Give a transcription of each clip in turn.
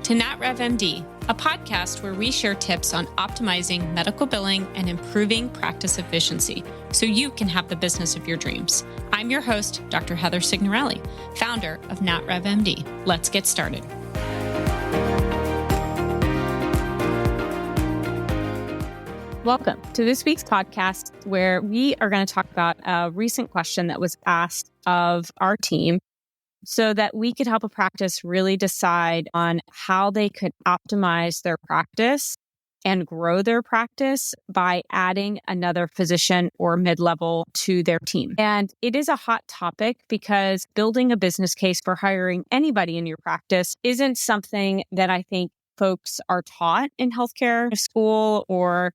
to NatRevMD, a podcast where we share tips on optimizing medical billing and improving practice efficiency so you can have the business of your dreams. I'm your host, Dr. Heather Signorelli, founder of NatRevMD. Let's get started. Welcome to this week's podcast, where we are going to talk about a recent question that was asked of our team so that we could help a practice really decide on how they could optimize their practice and grow their practice by adding another physician or mid-level to their team. And it is a hot topic because building a business case for hiring anybody in your practice isn't something that I think folks are taught in healthcare school or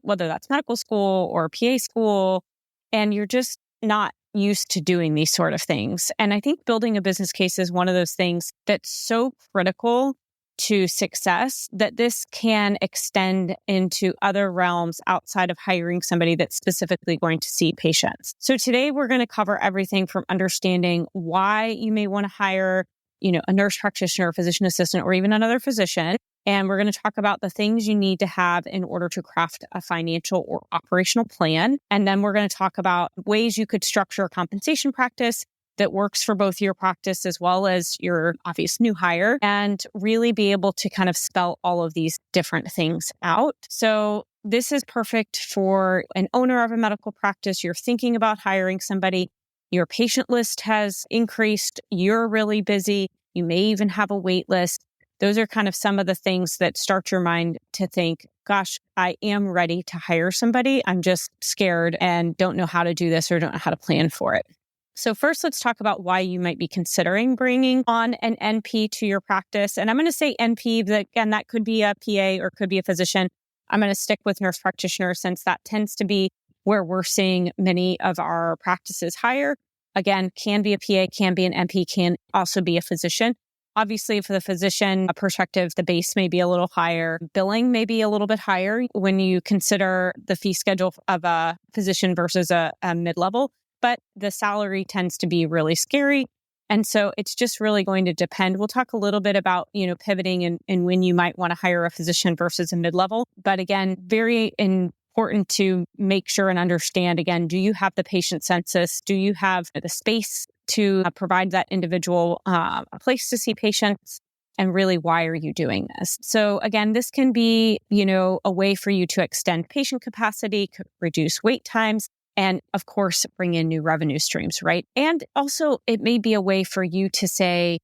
whether that's medical school or PA school, and you're just not used to doing these sort of things. And I think building a business case is one of those things that's so critical to success that this can extend into other realms outside of hiring somebody that's specifically going to see patients. So today we're going to cover everything from understanding why you may want to hire, a nurse practitioner, physician assistant, or even another physician. And we're going to talk about the things you need to have in order to craft a financial or operational plan. And then we're going to talk about ways you could structure a compensation practice that works for both your practice as well as your obvious new hire, and really be able to kind of spell all of these different things out. So this is perfect for an owner of a medical practice. You're thinking about hiring somebody. Your patient list has increased. You're really busy. You may even have a wait list. Those are kind of some of the things that start your mind to think, gosh, I am ready to hire somebody. I'm just scared and don't know how to do this or don't know how to plan for it. So first, let's talk about why you might be considering bringing on an NP to your practice. And I'm going to say NP, but again, that could be a PA or could be a physician. I'm going to stick with nurse practitioner since that tends to be where we're seeing many of our practices hire. Again, can be a PA, can be an NP, can also be a physician. Obviously, for the physician perspective, the base may be a little higher. Billing may be a little bit higher when you consider the fee schedule of a physician versus a mid-level, but the salary tends to be really scary. And so it's just really going to depend. We'll talk a little bit about, pivoting and when you might want to hire a physician versus a mid-level. But again, very important to make sure and understand, again, do you have the patient census? Do you have the space to provide that individual a place to see patients? And really, why are you doing this? So again, this can be, a way for you to extend patient capacity, reduce wait times, and of course, bring in new revenue streams, right? And also, it may be a way for you to see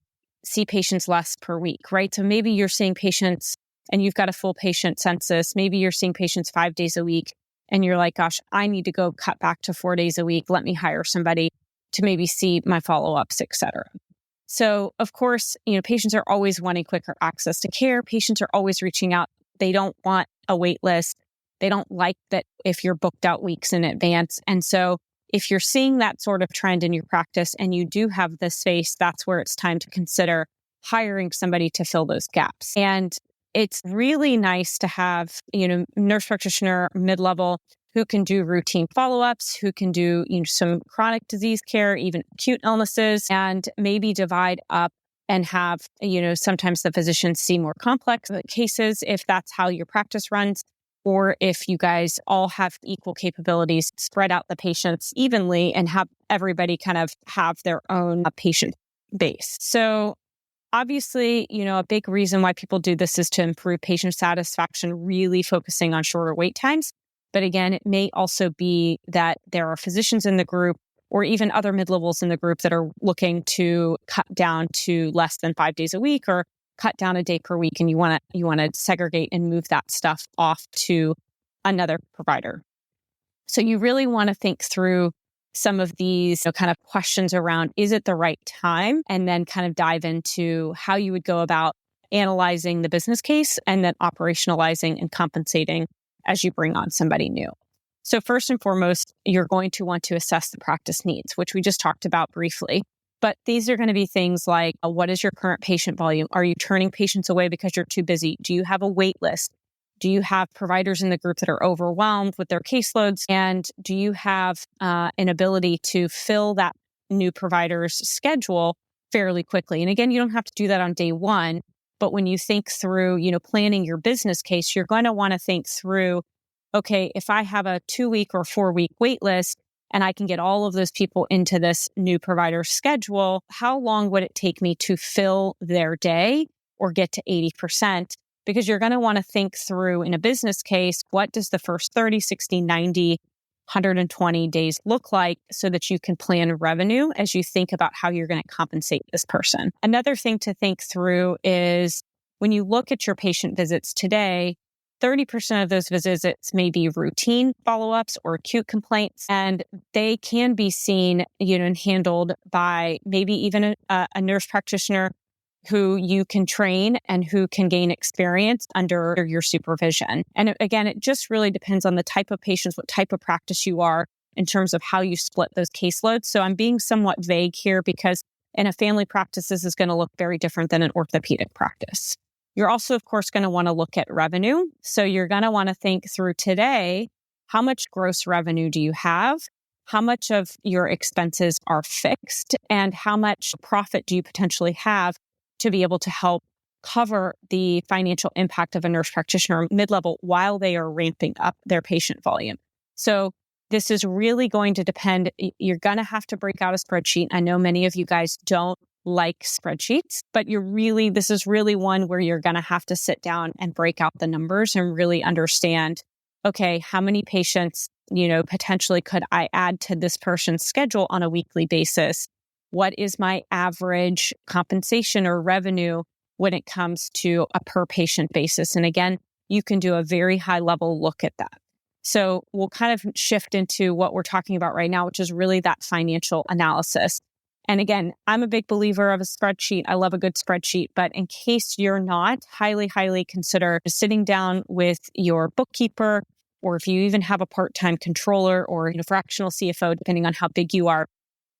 patients less per week, right? So maybe you're seeing patients and you've got a full patient census. Maybe you're seeing patients 5 days a week and you're like, gosh, I need to go cut back to 4 days a week. Let me hire somebody to maybe see my follow-ups, et cetera. So of course, patients are always wanting quicker access to care. Patients are always reaching out. They don't want a wait list. They don't like that if you're booked out weeks in advance. And so if you're seeing that sort of trend in your practice and you do have the space, that's where it's time to consider hiring somebody to fill those gaps. And it's really nice to have, nurse practitioner, mid-level, who can do routine follow-ups, who can do some chronic disease care, even acute illnesses, and maybe divide up and have, sometimes the physicians see more complex cases if that's how your practice runs, or if you guys all have equal capabilities, spread out the patients evenly and have everybody kind of have their own patient base. So obviously, a big reason why people do this is to improve patient satisfaction, really focusing on shorter wait times. But again, it may also be that there are physicians in the group or even other mid-levels in the group that are looking to cut down to less than 5 days a week or cut down a day per week. And you want to segregate and move that stuff off to another provider. So you really want to think through some of these kind of questions around, is it the right time? And then kind of dive into how you would go about analyzing the business case and then operationalizing and compensating as you bring on somebody new. So first and foremost, you're going to want to assess the practice needs, which we just talked about briefly. But these are going to be things like, what is your current patient volume? Are you turning patients away because you're too busy? Do you have a wait list? Do you have providers in the group that are overwhelmed with their caseloads? And do you have an ability to fill that new provider's schedule fairly quickly? And again, you don't have to do that on day one, But when you think through, planning your business case, you're going to want to think through, okay, if I have a 2-week or 4-week wait list and I can get all of those people into this new provider schedule, how long would it take me to fill their day or get to 80%? Because you're going to want to think through in a business case, what does the first 30, 60, 90, 120 days look like so that you can plan revenue as you think about how you're going to compensate this person. Another thing to think through is when you look at your patient visits today, 30% of those visits may be routine follow-ups or acute complaints, and they can be seen, and handled by maybe even a nurse practitioner who you can train and who can gain experience under your supervision. And again, it just really depends on the type of patients, what type of practice you are in terms of how you split those caseloads. So I'm being somewhat vague here because in a family practice, this is going to look very different than an orthopedic practice. You're also, of course, going to want to look at revenue. So you're going to want to think through today, how much gross revenue do you have? How much of your expenses are fixed? And how much profit do you potentially have to be able to help cover the financial impact of a nurse practitioner mid-level while they are ramping up their patient volume? So this is really going to depend. You're going to have to break out a spreadsheet. I know many of you guys don't like spreadsheets, but this is really one where you're going to have to sit down and break out the numbers and really understand, okay, how many patients, potentially could I add to this person's schedule on a weekly basis? What is my average compensation or revenue when it comes to a per patient basis? And again, you can do a very high level look at that. So we'll kind of shift into what we're talking about right now, which is really that financial analysis. And again, I'm a big believer of a spreadsheet. I love a good spreadsheet, but in case you're not, highly, highly consider sitting down with your bookkeeper, or if you even have a part-time controller or fractional CFO, depending on how big you are,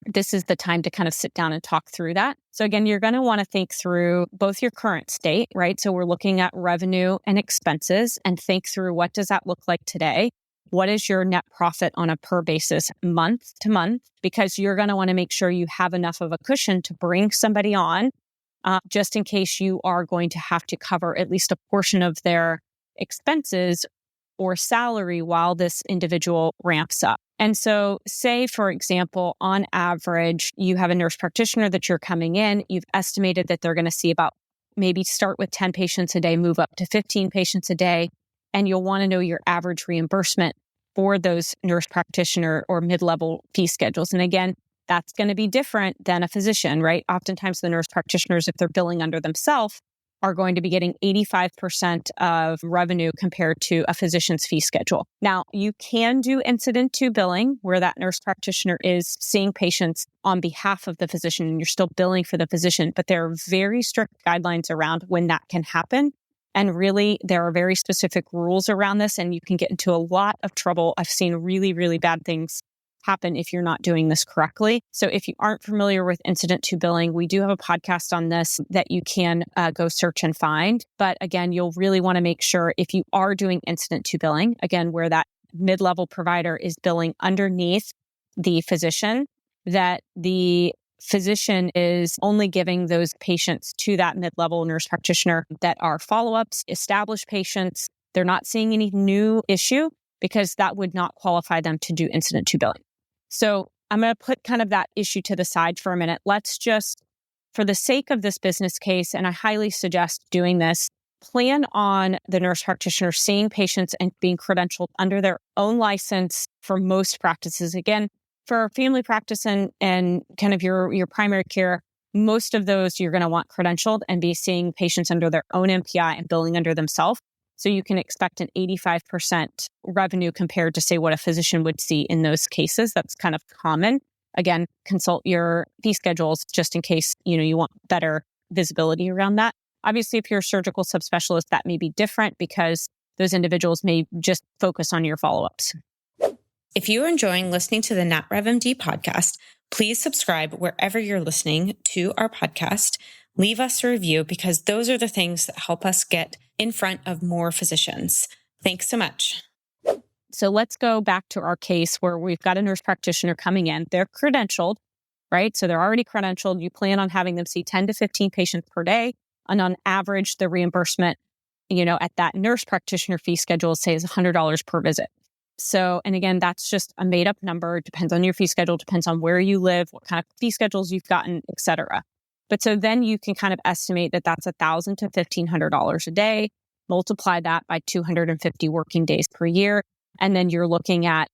this is the time to kind of sit down and talk through that. So again, you're going to want to think through both your current state, right? So we're looking at revenue and expenses and think through what does that look like today? What is your net profit on a per basis month to month? Because you're going to want to make sure you have enough of a cushion to bring somebody on just in case you are going to have to cover at least a portion of their expenses or salary while this individual ramps up. And so say, for example, on average, you have a nurse practitioner that you're coming in, you've estimated that they're going to see about maybe start with 10 patients a day, move up to 15 patients a day, and you'll want to know your average reimbursement for those nurse practitioner or mid-level fee schedules. And again, that's going to be different than a physician, right? Oftentimes the nurse practitioners, if they're billing under themselves, are going to be getting 85% of revenue compared to a physician's fee schedule. Now, you can do incident to billing where that nurse practitioner is seeing patients on behalf of the physician and you're still billing for the physician, but there are very strict guidelines around when that can happen. And really, there are very specific rules around this, and you can get into a lot of trouble. I've seen really, really bad things happen if you're not doing this correctly. So if you aren't familiar with incident to billing, we do have a podcast on this that you can go search and find. But again, you'll really want to make sure if you are doing incident to billing, again, where that mid-level provider is billing underneath the physician, that the physician is only giving those patients to that mid-level nurse practitioner that are follow-ups, established patients. They're not seeing any new issue because that would not qualify them to do incident to billing. So I'm going to put kind of that issue to the side for a minute. Let's just, for the sake of this business case, and I highly suggest doing this, plan on the nurse practitioner seeing patients and being credentialed under their own license for most practices. Again, for family practice and kind of your primary care, most of those you're going to want credentialed and be seeing patients under their own MPI and billing under themselves. So you can expect an 85% revenue compared to, say, what a physician would see in those cases. That's kind of common. Again, consult your fee schedules just in case, you want better visibility around that. Obviously, if you're a surgical subspecialist, that may be different because those individuals may just focus on your follow-ups. If you are enjoying listening to the NatRevMD podcast, please subscribe wherever you're listening to our podcast. Leave us a review because those are the things that help us get in front of more physicians. Thanks so much. So let's go back to our case where we've got a nurse practitioner coming in. They're credentialed, right? So they're already credentialed. You plan on having them see 10 to 15 patients per day. And on average, the reimbursement, at that nurse practitioner fee schedule, say, is $100 per visit. So, and again, that's just a made up number. It depends on your fee schedule, depends on where you live, what kind of fee schedules you've gotten, et cetera. But so then you can kind of estimate that that's $1,000 to $1,500 a day, multiply that by 250 working days per year. And then you're looking at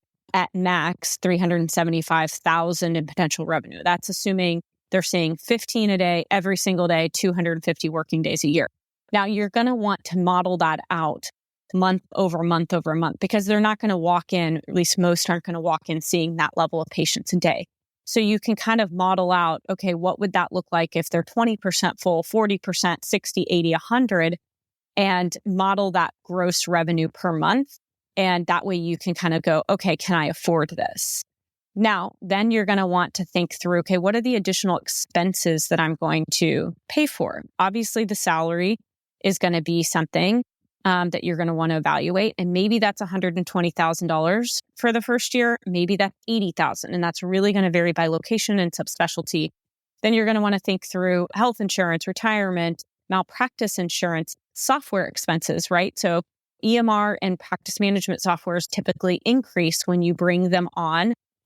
max, $375,000 in potential revenue. That's assuming they're seeing 15 a day, every single day, 250 working days a year. Now, you're going to want to model that out month over month over month, because they're not going to walk in, at least most aren't going to walk in seeing that level of patients a day. So you can kind of model out, okay, what would that look like if they're 20% full, 40%, 60, 80, 100, and model that gross revenue per month. And that way you can kind of go, okay, can I afford this? Now, then you're going to want to think through, okay, what are the additional expenses that I'm going to pay for? Obviously, the salary is going to be something that you're going to want to evaluate. And maybe that's $120,000 for the first year. Maybe that's $80,000. And that's really going to vary by location and subspecialty. Then you're going to want to think through health insurance, retirement, malpractice insurance, software expenses, right? So EMR and practice management softwares typically increase when you bring them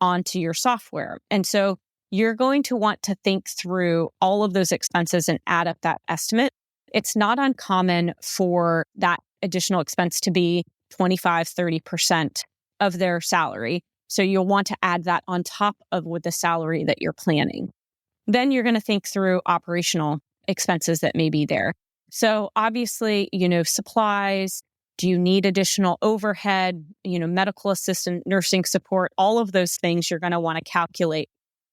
onto your software. And so you're going to want to think through all of those expenses and add up that estimate. It's not uncommon for that additional expense to be 25, 30% of their salary. So you'll want to add that on top of with the salary that you're planning. Then you're going to think through operational expenses that may be there. So obviously, supplies, do you need additional overhead, medical assistant, nursing support, all of those things you're going to want to calculate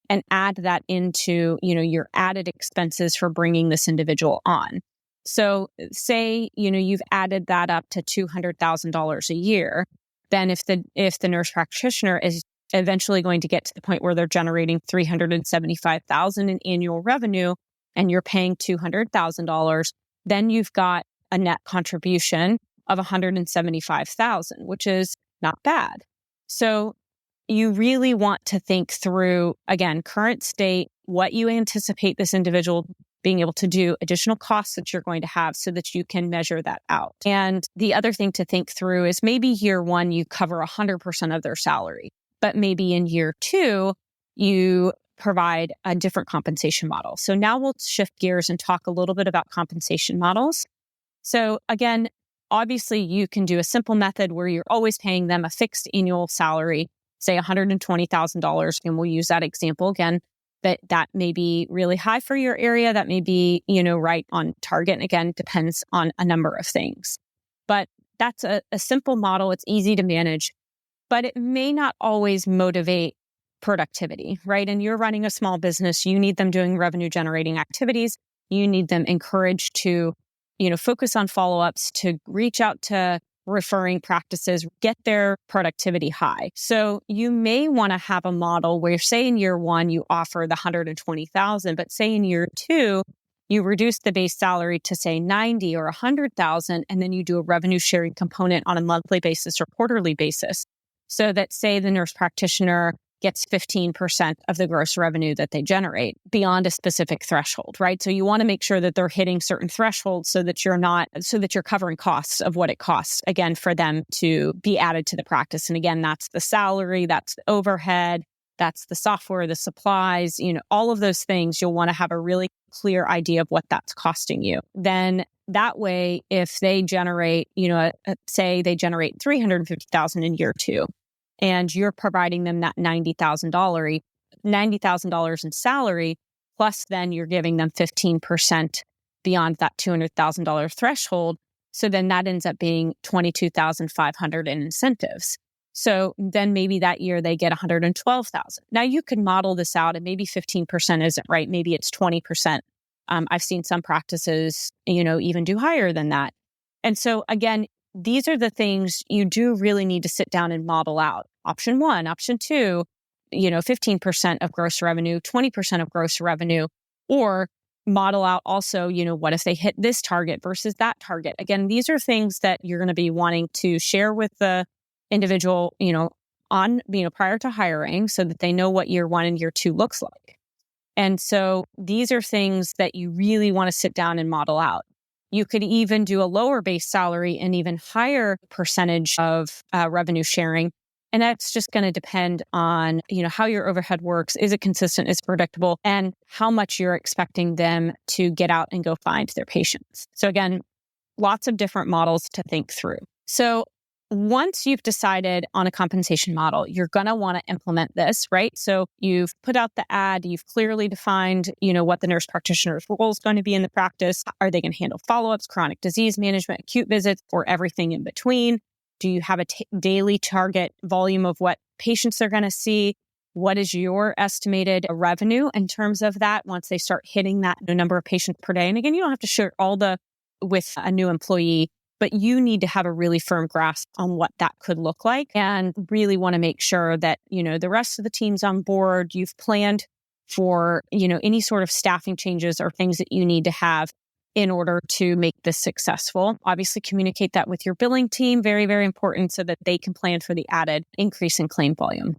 and add that into, your added expenses for bringing this individual on. So say, you've added that up to $200,000 a year, then if the nurse practitioner is eventually going to get to the point where they're generating $375,000 in annual revenue and you're paying $200,000, then you've got a net contribution of $175,000, which is not bad. So you really want to think through, again, current state, what you anticipate this individual being able to do, additional costs that you're going to have so that you can measure that out. And the other thing to think through is maybe year one, you cover 100% of their salary, but maybe in year two, you provide a different compensation model. So now we'll shift gears and talk a little bit about compensation models. So again, obviously you can do a simple method where you're always paying them a fixed annual salary, say $120,000. And we'll use that example again. That may be really high for your area. That may be, right on target. And again, depends on a number of things. But that's a simple model. It's easy to manage, but it may not always motivate productivity, right? And you're running a small business. You need them doing revenue generating activities. You need them encouraged to, focus on follow-ups, to reach out to referring practices, get their productivity high. So you may want to have a model where, say in year one, you offer the $120,000, but say in year two, you reduce the base salary to say $90,000 or $100,000, and then you do a revenue sharing component on a monthly basis or quarterly basis. So that say the nurse practitioner gets 15% of the gross revenue that they generate beyond a specific threshold, right? So you want to make sure that they're hitting certain thresholds so that you're covering costs of what it costs, again, for them to be added to the practice. And again, that's the salary, that's the overhead, that's the software, the supplies, all of those things. You'll want to have a really clear idea of what that's costing you. Then that way, if they generate, say they generate $350,000 in year two, and you're providing them that $90,000 in salary, plus then you're giving them 15% beyond that $200,000 threshold. So then that ends up being $22,500 in incentives. So then maybe that year they get $112,000. Now you could model this out, and maybe 15% isn't right. Maybe it's 20%. I've seen some practices, even do higher than that. And so again, these are the things you do really need to sit down and model out. Option one, option two, 15% of gross revenue, 20% of gross revenue, or model out also, what if they hit this target versus that target? Again, these are things that you're going to be wanting to share with the individual, prior to hiring so that they know what year one and year two looks like. And so these are things that you really want to sit down and model out. You could even do a lower base salary and even higher percentage of revenue sharing. And that's just going to depend on, how your overhead works. Is it consistent? Is it predictable? And how much you're expecting them to get out and go find their patients. So again, lots of different models to think through. So once you've decided on a compensation model, you're going to want to implement this, right? So you've put out the ad, you've clearly defined, what the nurse practitioner's role is going to be in the practice. Are they going to handle follow-ups, chronic disease management, acute visits, or everything in between? Do you have a daily target volume of what patients they're going to see? What is your estimated revenue in terms of that once they start hitting that number of patients per day? And again, you don't have to share all with a new employee, but you need to have a really firm grasp on what that could look like and really want to make sure that, the rest of the team's on board. You've planned for, any sort of staffing changes or things that you need to have in order to make this successful. Obviously, communicate that with your billing team. Very, very important so that they can plan for the added increase in claim volume.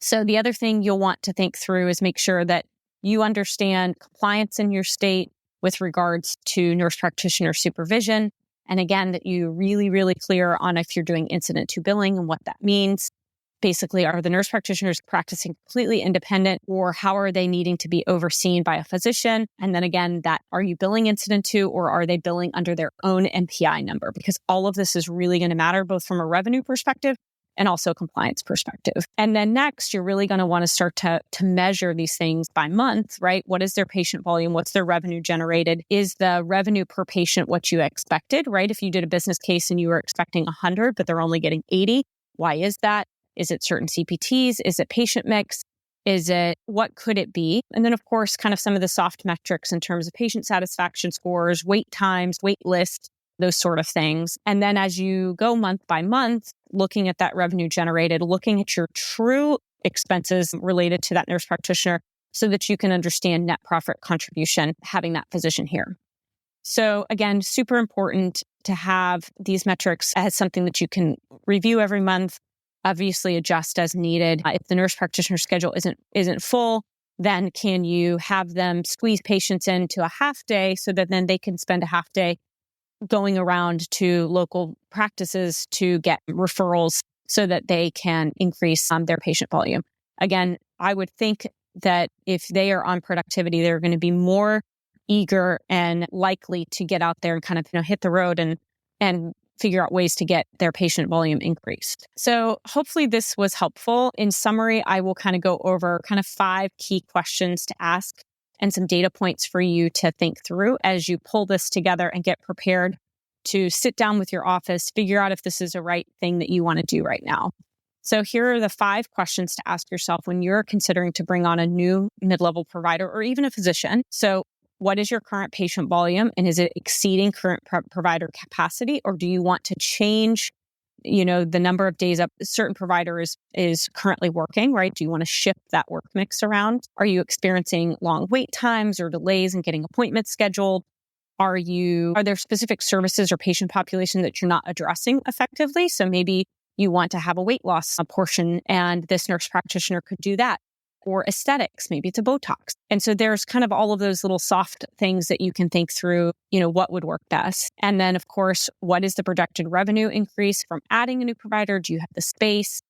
So the other thing you'll want to think through is make sure that you understand compliance in your state with regards to nurse practitioner supervision. And again, that you're really, really clear on if you're doing incident to billing and what that means. Basically, are the nurse practitioners practicing completely independent, or how are they needing to be overseen by a physician? And then again, are you billing incident to, or are they billing under their own NPI number? Because all of this is really going to matter, both from a revenue perspective and also compliance perspective. And then next, you're really going to want to start to measure these things by month, right? What is their patient volume? What's their revenue generated? Is the revenue per patient what you expected, right? If you did a business case and you were expecting 100, but they're only getting 80, why is that? Is it certain CPTs? Is it patient mix? What could it be? And then of course, kind of some of the soft metrics in terms of patient satisfaction scores, wait times, wait lists, those sort of things. And then as you go month by month, looking at that revenue generated, looking at your true expenses related to that nurse practitioner so that you can understand net profit contribution, having that physician here. So again, super important to have these metrics as something that you can review every month, obviously adjust as needed. If the nurse practitioner schedule isn't full, then can you have them squeeze patients into a half day so that then they can spend a half day going around to local practices to get referrals so that they can increase their patient volume. Again, I would think that if they are on productivity, they're going to be more eager and likely to get out there and kind of hit the road and figure out ways to get their patient volume increased. So hopefully this was helpful. In summary, I will kind of go over kind of 5 key questions to ask and some data points for you to think through as you pull this together and get prepared to sit down with your office, figure out if this is a right thing that you want to do right now. So here are the 5 questions to ask yourself when you're considering to bring on a new mid-level provider or even a physician. So what is your current patient volume, and is it exceeding current provider capacity, or do you want to change, the number of days a certain provider is currently working, right? Do you want to shift that work mix around? Are you experiencing long wait times or delays in getting appointments scheduled? Are there specific services or patient population that you're not addressing effectively? So maybe you want to have a weight loss portion, and this nurse practitioner could do that. Or aesthetics, maybe it's a Botox. And so there's kind of all of those little soft things that you can think through, what would work best. And then of course, what is the projected revenue increase from adding a new provider? Do you have the space?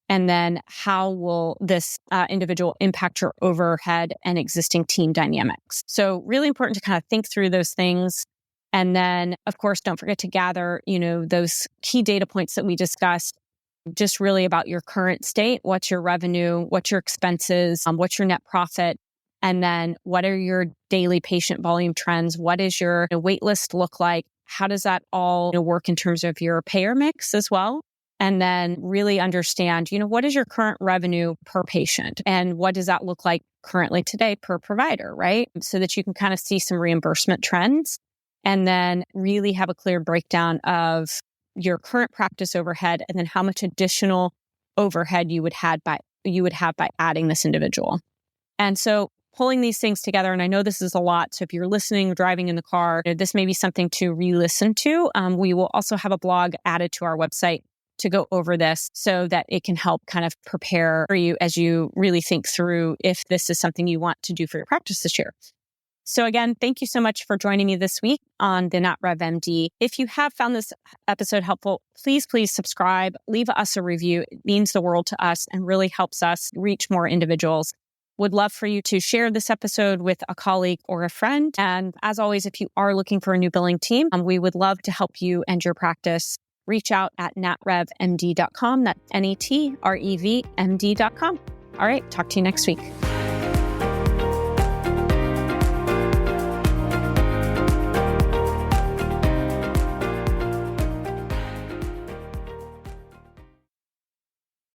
And then how will this individual impact your overhead and existing team dynamics? So really important to kind of think through those things. And then of course, don't forget to gather, those key data points that we discussed, just really about your current state. What's your revenue? What's your expenses? What's your net profit? And then what are your daily patient volume trends? What is your wait list look like? How does that all work in terms of your payer mix as well? And then really understand, what is your current revenue per patient? And what does that look like currently today per provider, right? So that you can kind of see some reimbursement trends and then really have a clear breakdown of your current practice overhead, and then how much additional overhead you would have by adding this individual. And so pulling these things together, and I know this is a lot, so if you're listening, driving in the car, this may be something to re-listen to. We will also have a blog added to our website to go over this so that it can help kind of prepare for you as you really think through if this is something you want to do for your practice this year. So again, thank you so much for joining me this week on the NatRevMD. If you have found this episode helpful, please subscribe, leave us a review. It means the world to us and really helps us reach more individuals. Would love for you to share this episode with a colleague or a friend. And as always, if you are looking for a new billing team, we would love to help you and your practice. Reach out at natrevmd.com. That's NETREVMD.com. All right, talk to you next week.